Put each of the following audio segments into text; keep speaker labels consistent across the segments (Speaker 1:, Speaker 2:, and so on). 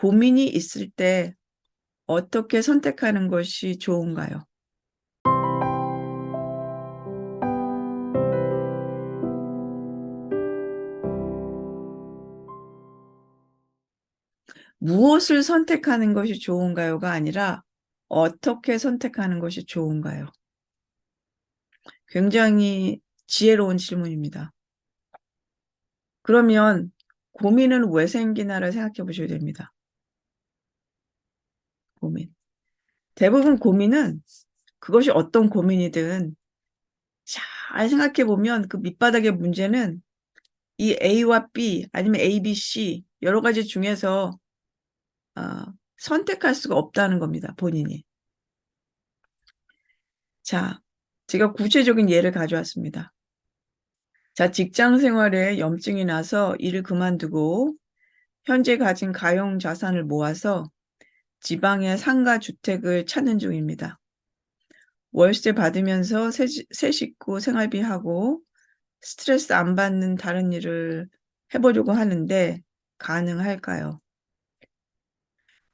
Speaker 1: 고민이 있을 때 어떻게 선택하는 것이 좋은가요? 무엇을 선택하는 것이 좋은가요가 아니라 어떻게 선택하는 것이 좋은가요? 굉장히 지혜로운 질문입니다. 그러면 고민은 왜 생기나를 생각해 보셔야 됩니다. 고민. 대부분 고민은 그것이 어떤 고민이든 잘 생각해 보면 그 밑바닥의 문제는 이 A와 B 아니면 A, B, C 여러 가지 중에서 선택할 수가 없다는 겁니다. 본인이. 자, 제가 구체적인 예를 가져왔습니다. 자, 직장 생활에 염증이 나서 일을 그만두고 현재 가진 가용 자산을 모아서 지방의 상가 주택을 찾는 중입니다. 월세 받으면서 새 식구 생활비하고 스트레스 안 받는 다른 일을 해보려고 하는데 가능할까요?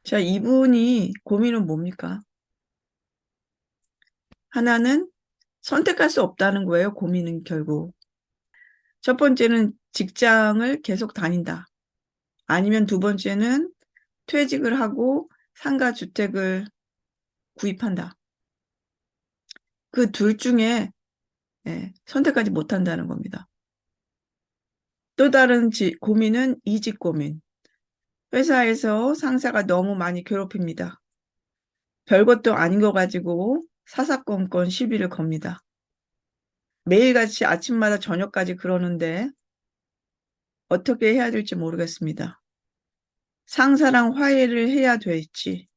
Speaker 1: 자, 이분이 고민은 뭡니까? 하나는 선택할 수 없다는 거예요. 고민은 결국. 첫 번째는 직장을 계속 다닌다. 아니면 두 번째는 퇴직을 하고 상가 주택을 구입한다. 그 둘 중에 선택하지 못한다는 겁니다. 또 다른 고민은 이직 고민. 회사에서 상사가 너무 많이 괴롭힙니다. 별것도 아닌 거 가지고 사사건건 시비를 겁니다. 매일같이 아침마다 저녁까지 그러는데 어떻게 해야 될지 모르겠습니다. 상사랑 화해를 해야 될지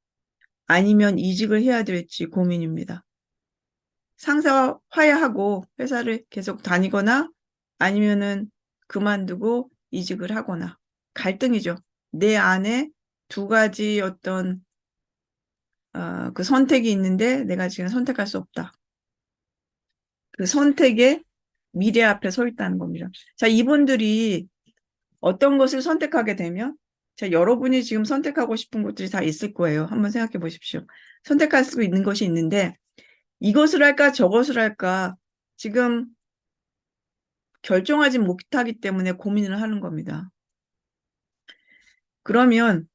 Speaker 1: 아니면 이직을 해야 될지 고민입니다. 상사와 화해하고 회사를 계속 다니거나 아니면은 그만두고 이직을 하거나 갈등이죠. 내 안에 두 가지 어떤 그 선택이 있는데 내가 지금 선택할 수 없다. 그 선택의 미래 앞에 서 있다는 겁니다. 자, 이분들이 어떤 것을 선택하게 되면 자, 여러분이 지금 선택하고 싶은 것들이 다 있을 거예요. 한번 생각해 보십시오. 선택할 수 있는 것이 있는데 이것을 할까 저것을 할까 지금 결정하지 못하기 때문에 고민을 하는 겁니다. 그러면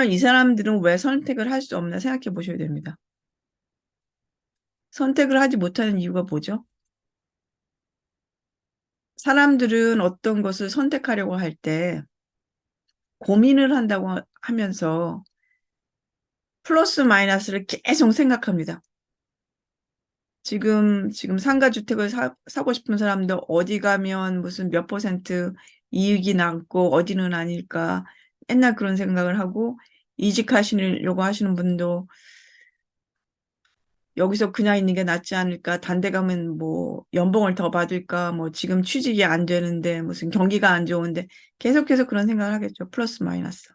Speaker 1: 이 사람들은 왜 선택을 할 수 없나 생각해 보셔야 됩니다. 선택을 하지 못하는 이유가 뭐죠? 사람들은 어떤 것을 선택하려고 할 때 고민을 한다고 하면서 플러스 마이너스를 계속 생각합니다. 지금 상가주택을 사고 싶은 사람도 어디 가면 무슨 몇 퍼센트 이익이 남고 어디는 아닐까 맨날 그런 생각을 하고 이직하시려고 하시는 분도 여기서 그냥 있는 게 낫지 않을까 단데 가면 뭐 연봉을 더 받을까 뭐 지금 취직이 안 되는데 무슨 경기가 안 좋은데 계속해서 그런 생각을 하겠죠. 플러스 마이너스.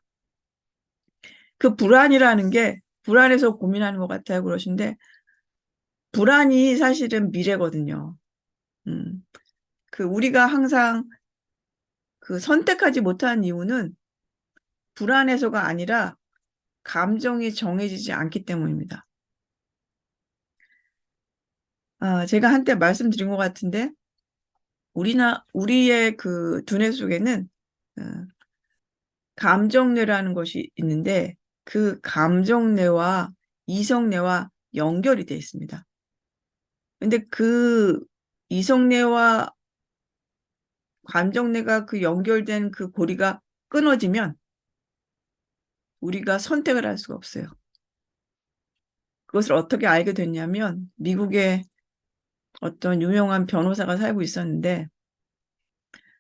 Speaker 1: 그 불안이라는 게 불안해서 고민하는 것 같아요. 그러신데 불안이 사실은 미래거든요. 음. 그 우리가 항상 그 선택하지 못한 이유는 불안해서가 아니라 감정이 정해지지 않기 때문입니다. 제가 한때 말씀드린 것 같은데 우리의 그 두뇌 속에는 어, 감정뇌라는 것이 있는데 그 감정뇌와 이성뇌와 연결이 되어 있습니다. 근데 그 이성뇌와 감정뇌가 그 연결된 그 고리가 끊어지면 우리가 선택을 할 수가 없어요. 그것을 어떻게 알게 됐냐면 미국에 어떤 유명한 변호사가 살고 있었는데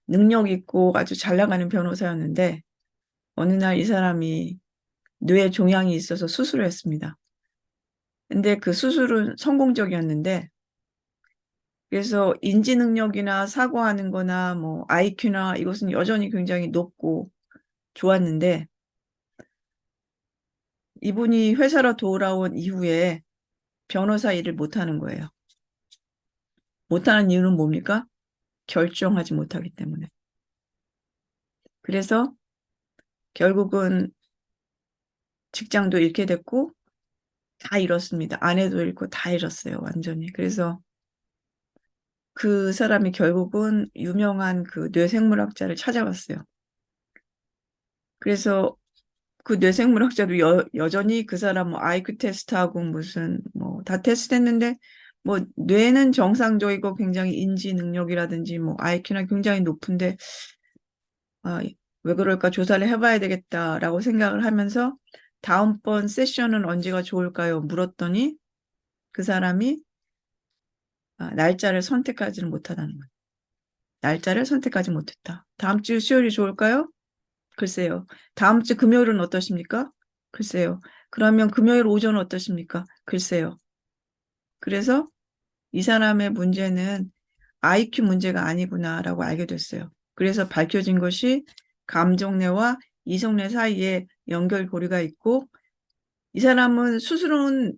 Speaker 1: 능력 있고 아주 잘 나가는 변호사였는데 어느 날 이 사람이 뇌에 종양이 있어서 수술을 했습니다. 근데 그 수술은 성공적이었는데 그래서 인지 능력이나 사고하는 거나 뭐 IQ나 이것은 여전히 굉장히 높고 좋았는데 이분이 회사로 돌아온 이후에 변호사 일을 못하는 거예요. 못하는 이유는 뭡니까? 결정하지 못하기 때문에. 그래서 결국은 직장도 잃게 됐고 다 잃었습니다. 아내도 잃고 다 잃었어요. 완전히. 그래서 그 사람이 결국은 유명한 그 뇌생물학자를 찾아갔어요. 그래서 그 뇌생물학자도 여전히 그 사람 뭐 IQ 테스트하고 무슨 뭐 다 테스트했는데 뭐 뇌는 정상적이고 굉장히 인지 능력이라든지 뭐 IQ나 굉장히 높은데 아, 왜 그럴까 조사를 해봐야 되겠다라고 생각을 하면서 다음번 세션은 언제가 좋을까요? 물었더니 그 사람이 날짜를 선택하지는 못하다는 거예요. 날짜를 선택하지 못했다. 다음 주 수요일이 좋을까요? 글쎄요. 다음 주 금요일은 어떠십니까? 글쎄요. 그러면 금요일 오전 어떠십니까? 글쎄요. 그래서 이 사람의 문제는 IQ 문제가 아니구나라고 알게 됐어요. 그래서 밝혀진 것이 감정뇌와 이성뇌 사이에 연결고리가 있고 이 사람은 수술은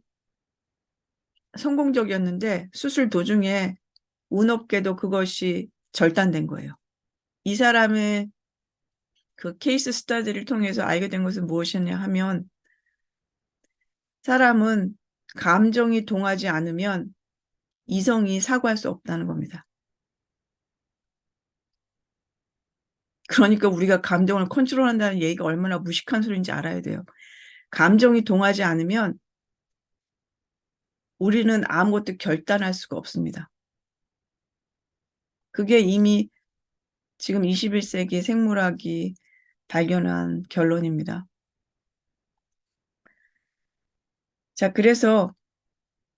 Speaker 1: 성공적이었는데 수술 도중에 운 없게도 그것이 절단된 거예요. 이 사람의 그 케이스 스터디를 통해서 알게 된 것은 무엇이냐 하면 사람은 감정이 동하지 않으면 이성이 사고할 수 없다는 겁니다. 그러니까 우리가 감정을 컨트롤한다는 얘기가 얼마나 무식한 소리인지 알아야 돼요. 감정이 동하지 않으면 우리는 아무것도 결단할 수가 없습니다. 그게 이미 지금 21세기 생물학이 발견한 결론입니다. 자, 그래서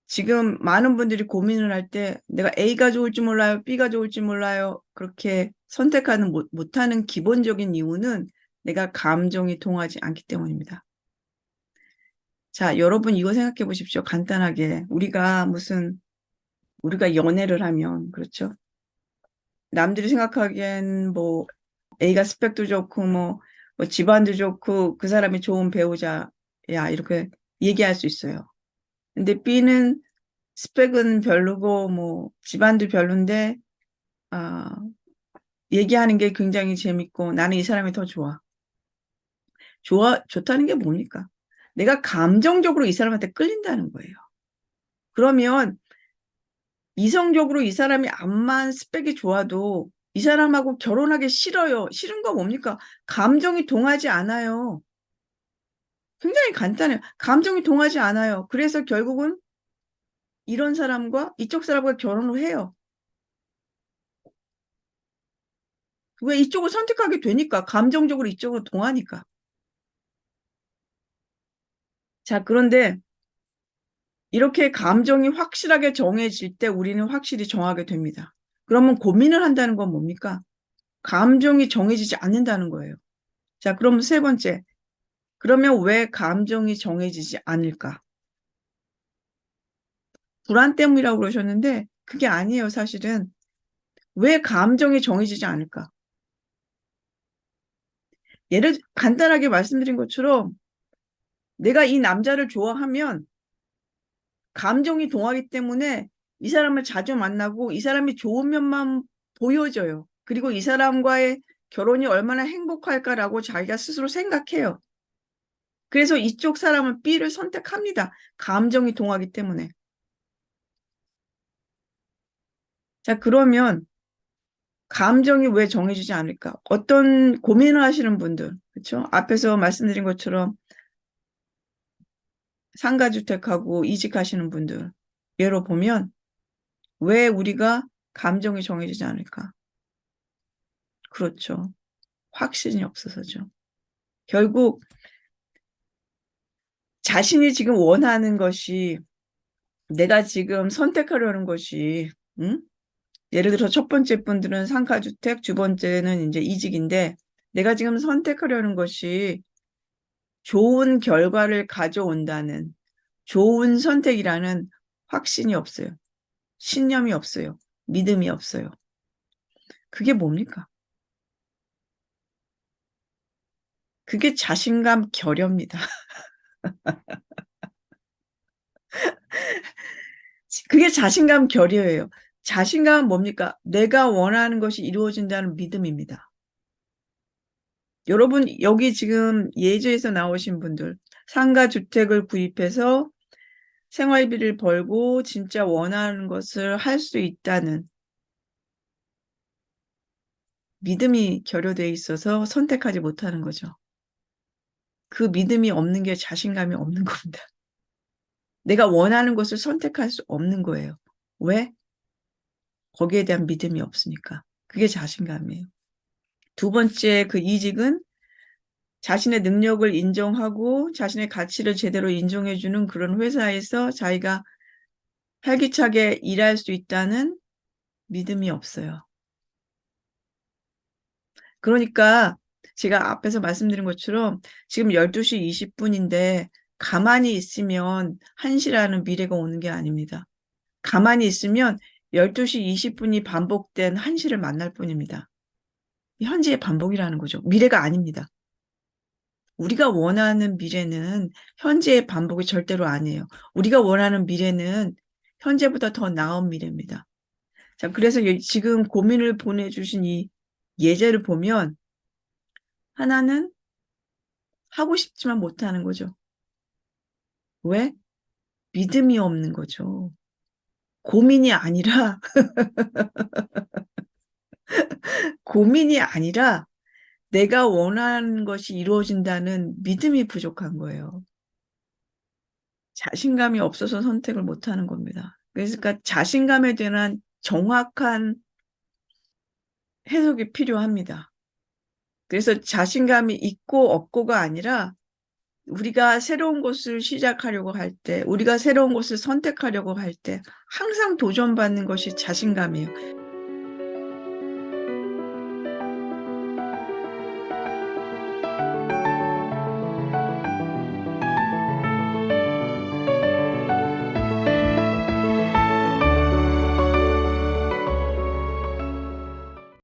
Speaker 1: 지금 많은 분들이 고민을 할 때 내가 A가 좋을지 몰라요, B가 좋을지 몰라요. 그렇게 선택하는 못하는 기본적인 이유는 내가 감정이 동하지 않기 때문입니다. 자, 여러분 이거 생각해 보십시오. 간단하게. 우리가 연애를 하면, 그렇죠? 남들이 생각하기엔 뭐 A가 스펙도 좋고 뭐 집안도 좋고 그 사람이 좋은 배우자야 이렇게 얘기할 수 있어요. 근데 B는 스펙은 별로고 뭐 집안도 별론데 아, 얘기하는 게 굉장히 재밌고 나는 이 사람이 더 좋아. 좋다는 게 뭡니까? 내가 감정적으로 이 사람한테 끌린다는 거예요. 그러면 이성적으로 이 사람이 암만 스펙이 좋아도 이 사람하고 결혼하기 싫어요. 싫은 거 뭡니까? 감정이 동하지 않아요. 굉장히 간단해요. 감정이 동하지 않아요. 그래서 결국은 이런 사람과 이쪽 사람과 결혼을 해요. 왜 이쪽을 선택하게 되니까 감정적으로 이쪽으로 동하니까. 자, 그런데 이렇게 감정이 확실하게 정해질 때 우리는 확실히 정하게 됩니다. 그러면 고민을 한다는 건 뭡니까? 감정이 정해지지 않는다는 거예요. 자, 그럼 세 번째. 그러면 왜 감정이 정해지지 않을까? 불안 때문이라고 그러셨는데 그게 아니에요, 사실은. 왜 감정이 정해지지 않을까? 간단하게 말씀드린 것처럼 내가 이 남자를 좋아하면 감정이 동하기 때문에 이 사람을 자주 만나고 이 사람이 좋은 면만 보여줘요. 그리고 이 사람과의 결혼이 얼마나 행복할까라고 자기가 스스로 생각해요. 그래서 이쪽 사람은 B를 선택합니다. 감정이 동하기 때문에. 자, 그러면 감정이 왜 정해지지 않을까? 어떤 고민을 하시는 분들, 그렇죠? 앞에서 말씀드린 것처럼 상가주택하고 이직하시는 분들 예로 보면 왜 우리가 감정이 정해지지 않을까? 그렇죠. 확신이 없어서죠. 결국 자신이 지금 원하는 것이 내가 지금 선택하려는 것이 응? 예를 들어 첫 번째 분들은 상가주택, 두 번째는 이제 이직인데 내가 지금 선택하려는 것이 좋은 결과를 가져온다는 좋은 선택이라는 확신이 없어요. 신념이 없어요. 믿음이 없어요. 그게 뭡니까? 그게 자신감 결여입니다. 그게 자신감 결여예요. 자신감은 뭡니까? 내가 원하는 것이 이루어진다는 믿음입니다. 여러분, 여기 지금 예제에서 나오신 분들, 상가 주택을 구입해서 생활비를 벌고 진짜 원하는 것을 할 수 있다는 믿음이 결여되어 있어서 선택하지 못하는 거죠. 그 믿음이 없는 게 자신감이 없는 겁니다. 내가 원하는 것을 선택할 수 없는 거예요. 왜? 거기에 대한 믿음이 없으니까. 그게 자신감이에요. 두 번째 그 이직은 자신의 능력을 인정하고 자신의 가치를 제대로 인정해주는 그런 회사에서 자기가 활기차게 일할 수 있다는 믿음이 없어요. 그러니까 제가 앞에서 말씀드린 것처럼 지금 12시 20분인데 가만히 있으면 1시라는 미래가 오는 게 아닙니다. 가만히 있으면 12시 20분이 반복된 1시를 만날 뿐입니다. 현재의 반복이라는 거죠. 미래가 아닙니다. 우리가 원하는 미래는 현재의 반복이 절대로 아니에요. 우리가 원하는 미래는 현재보다 더 나은 미래입니다. 자, 그래서 지금 고민을 보내주신 이 예제를 보면 하나는 하고 싶지만 못하는 거죠. 왜? 믿음이 없는 거죠. 고민이 아니라, 고민이 아니라 내가 원하는 것이 이루어진다는 믿음이 부족한 거예요. 자신감이 없어서 선택을 못하는 겁니다. 그러니까 자신감에 대한 정확한 해석이 필요합니다. 그래서 자신감이 있고 없고가 아니라 우리가 새로운 것을 시작하려고 할 때, 우리가 새로운 것을 선택하려고 할 때 항상 도전받는 것이 자신감이에요.